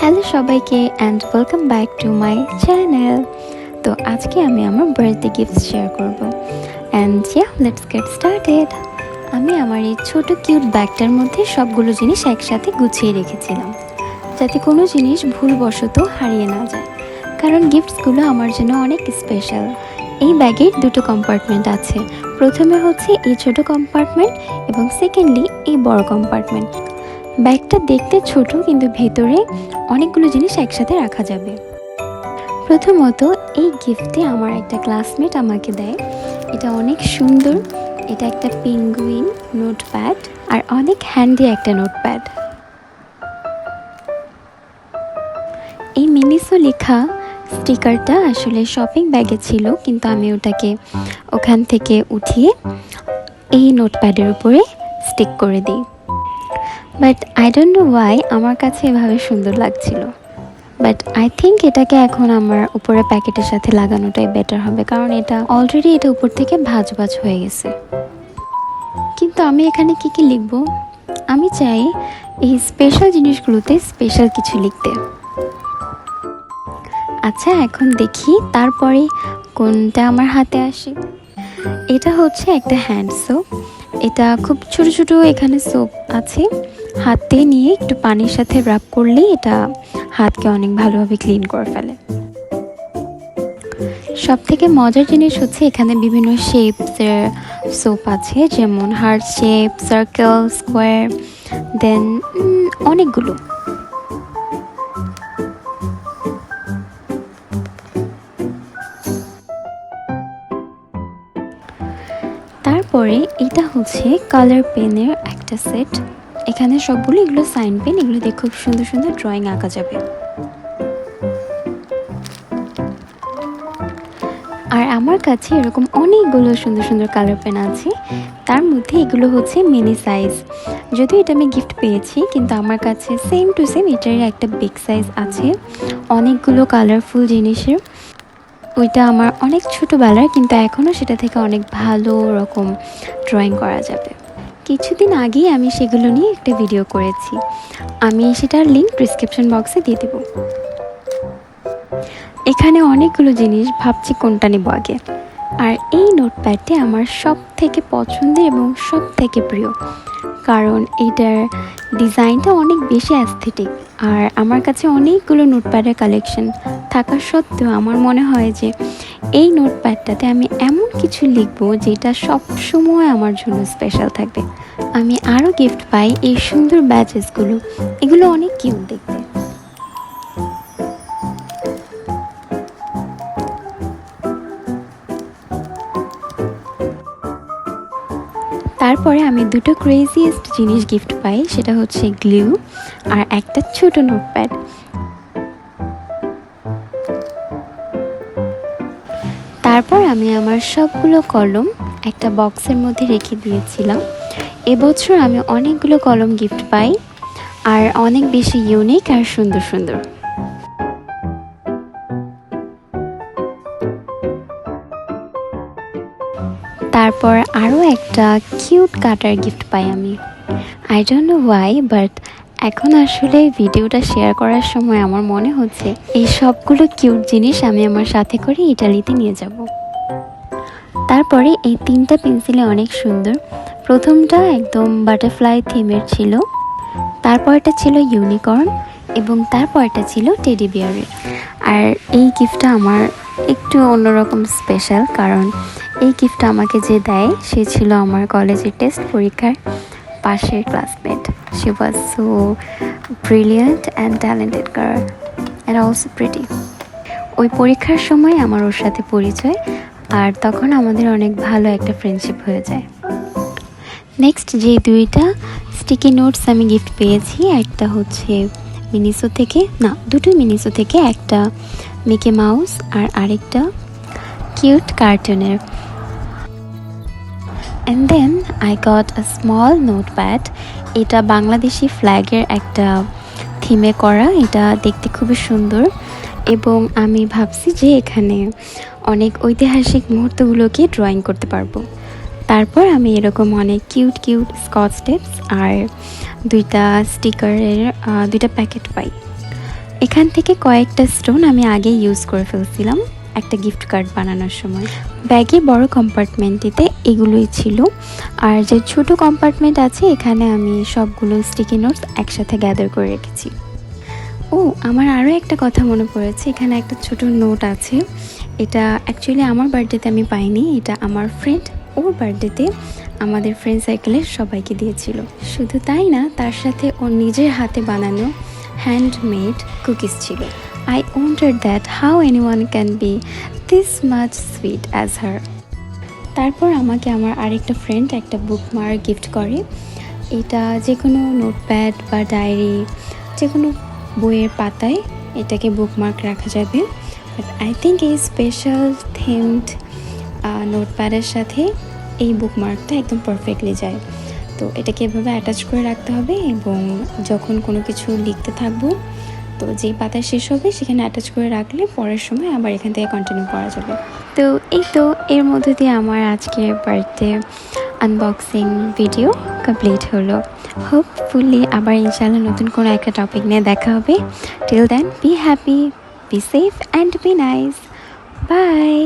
Hello সবাইকে and welcome back to my channel. তো আজকে আমি আমার বার্থডে গিফট শেয়ার করব অ্যান্ড লেটস গেট স্টার্টেড। আমি আমার এই ছোটো কিউট ব্যাগটার মধ্যে সবগুলো জিনিস একসাথে গুছিয়ে রেখেছিলাম যাতে কোনো জিনিস ভুলবশত হারিয়ে না যায়, কারণ গিফটসগুলো আমার জন্য অনেক স্পেশাল। এই ব্যাগের দুটো কম্পার্টমেন্ট আছে, প্রথমে হচ্ছে এই ছোটো কম্পার্টমেন্ট এবং সেকেন্ডলি এই বড় কম্পার্টমেন্ট। ব্যাগটা দেখতে ছোট কিন্তু ভেতরে অনেকগুলো জিনিস একসাথে রাখা যাবে। প্রথমত এই গিফটে আমার একটা ক্লাসমেট আমাকে দেয়, এটা অনেক সুন্দর। এটা একটা পেঙ্গুইন নোটপ্যাড আর অনেক হ্যান্ডি একটা নোটপ্যাড। এই মিনিসো লেখা স্টিকারটা আসলে শপিং ব্যাগে ছিল, কিন্তু আমি ওটাকে ওখান থেকে উঠিয়ে এই নোটপ্যাডের উপরে স্টিক করে দিই। But I don't know Y আমার কাছে এভাবে সুন্দর লাগছিল, বাট আই থিঙ্ক এটাকে এখন আমার উপরে প্যাকেটের সাথে লাগানোটাই বেটার হবে, কারণ এটা অলরেডি এটা উপর থেকে ভাঁজ ভাঁজ হয়ে গেছে। কিন্তু আমি এখানে কি কি লিখব? আমি চাই এই স্পেশাল জিনিসগুলোতে স্পেশাল কিছু লিখতে। আচ্ছা, এখন দেখি তারপরে কোনটা আমার হাতে আসে। এটা হচ্ছে একটা হ্যান্ড সোপ। এটা খুব ছোট ছোট এখানে সোপ আছে, হাতে নিয়ে একটু পানির সাথে রাব করলেই এটা হাতকে অনেক ভালোভাবে ক্লিন করে ফেলে। সব থেকে মজার জিনিস হচ্ছে এখানে বিভিন্ন শেপসের সোপ আছে, যেমন হার্ট শেপ, সার্কেল, স্কোয়ার, দেন অনেকগুলো। তারপরে এটা হচ্ছে কালার পেনের একটা সেট। এখানে সবগুলো এগুলো সাইন পেন, এগুলো দিয়ে খুব সুন্দর সুন্দর ড্রয়িং আঁকা যাবে। আর আমার কাছে এরকম অনেকগুলো সুন্দর সুন্দর কালার পেন আছে, তার মধ্যে এগুলো হচ্ছে মিনি সাইজ। যদিও এটা আমি গিফট পেয়েছি, কিন্তু আমার কাছে সেম টু সেম এটারই একটা বিগ সাইজ আছে অনেকগুলো কালারফুল জিনিসের। ওইটা আমার অনেক ছোটোবেলার, কিন্তু এখনও সেটা থেকে অনেক ভালো রকম ড্রয়িং করা যাবে। কিছুদিন আগেই আমি সেগুলো নিয়ে একটা ভিডিও করেছি, আমি সেটার লিঙ্ক ডিসক্রিপশন বক্সে দিয়ে দেব। এখানে অনেকগুলো জিনিস, ভাবছি কোনটা নেব আগে। আর এই নোটপ্যাডটি আমার সব থেকে পছন্দের এবং সব থেকে প্রিয়, কারণ এটার ডিজাইনটা অনেক বেশি অ্যাস্থেটিক। আর আমার কাছে অনেকগুলো নোটপ্যাডের কালেকশন থাকা সত্ত্বেও আমার মনে হয় যে এই নোটপ্যাডটাতে আমি এমন কিছু লিখব যেটা সব সময় আমার জন্য স্পেশাল থাকবে। আমি আরও গিফট পাই এই সুন্দর ব্যাচেসগুলো, এগুলো অনেক কিউট দেখতে। তারপরে আমি দুটো ক্রেজিয়েস্ট জিনিস গিফট পাই, সেটা হচ্ছে গ্লু আর একটা ছোট নোটপ্যাড। তারপর আমি আমার সবগুলো কলম একটা বক্সের মধ্যে রেখে দিয়েছিলাম। এবছর আমি অনেকগুলো কলম গিফট পাই, আর অনেক বেশি ইউনিক আর সুন্দর সুন্দর। তারপর আরও একটা কিউট কাটার গিফট পাই আমি। I don't know Y, but এখন আসলে ভিডিওটা শেয়ার করার সময় আমার মনে হচ্ছে এই সবগুলো কিউট জিনিস আমি আমার সাথে করে ইটালিতে নিয়ে যাব। তারপরে এই তিনটা পেন্সিলে অনেক সুন্দর। প্রথমটা একদম বাটারফ্লাই থিমের ছিল, তারপরটা ছিল ইউনিকর্ন, এবং তারপরটা ছিল টেডি বিয়ারের। আর এই গিফটটা আমার একটু অন্যরকম স্পেশাল, কারণ এই গিফটটা আমাকে যে দেয় সে ছিল আমার কলেজের টেস্ট পরীক্ষার পাশের classmate. She was so brilliant and talented girl and also pretty. ওই পরীক্ষার সময় আমার ওর সাথে পরিচয়, আর তখন আমাদের অনেক ভালো একটা ফ্রেন্ডশিপ হয়ে যায়। নেক্সট যে দুইটা স্টিকি নোটস আমি গিফট পেয়েছি, একটা হচ্ছে মিনিসো থেকে, না দুটো মিনিসো থেকে, একটা মিকি মাউস আর আরেকটা কিউট কার্টুনের। And then I got a small notepad. এটা বাংলাদেশি ফ্ল্যাগের একটা থিমে করা, এটা দেখতে খুবই সুন্দর, এবং আমি ভাবছি যে এখানে অনেক ঐতিহাসিক মুহূর্তগুলোকে ড্রয়িং করতে পারবো। তারপর আমি এরকম অনেক কিউট কিউট স্কচ টেপস আর দুইটা স্টিকারের দুইটা প্যাকেট পাই। এখান থেকে কয়েকটা স্টোন আমি আগে ইউজ করে ফেলছিলাম একটা গিফট কার্ড বানানোর সময়। ব্যাগের বড় কম্পার্টমেন্টটিতে এগুলোই ছিল, আর যে ছোট কম্পার্টমেন্ট আছে এখানে আমি সবগুলো স্টিকি নোটস একসাথে গ্যাদার করে রেখেছি। ও, আমার আরও একটা কথা মনে পড়েছে, এখানে একটা ছোট নোট আছে। এটা অ্যাকচুয়ালি আমার বার্থডেতে আমি পাইনি, এটা আমার ফ্রেন্ড ওর বার্থডেতে আমাদের ফ্রেন্ড সার্কেলের সবাইকে দিয়েছিল। শুধু তাই না, তার সাথে ওর নিজের হাতে বানানো হ্যান্ডমেড কুকিজ ছিল। I wondered that how anyone can be this much sweet as her. তারপর আমাকে আমার আরেকটা ফ্রেন্ড একটা বুকমার্ক গিফট করে। এটা যে কোনো নোটপ্যাড বা ডায়েরি, যে কোনো বইয়ের পাতায় এটাকে বুকমার্ক রাখা যাবে। বাট আই থিঙ্ক এই স্পেশাল থিমড নোটপ্যাডের সাথে এই বুকমার্কটা একদম পারফেক্টলি যায়। তো এটাকে এভাবে অ্যাটাচ করে রাখতে হবে, এবং যখন কোনো কিছু লিখতে থাকবো তো যেই পাতায় শেষ হবে সেখানে অ্যাটাচ করে রাখলে পরের সময় আবার এখান থেকে কন্টিনিউ করা যাবে। তো এই তো এর মধ্যে দিয়ে আমার আজকের বার্থডে আনবক্সিং ভিডিও কমপ্লিট হলো। হোপফুলি আবার ইনশাআল্লাহ নতুন কোনো একটা টপিক নিয়ে দেখা হবে। Till then be happy, be safe and be nice. By.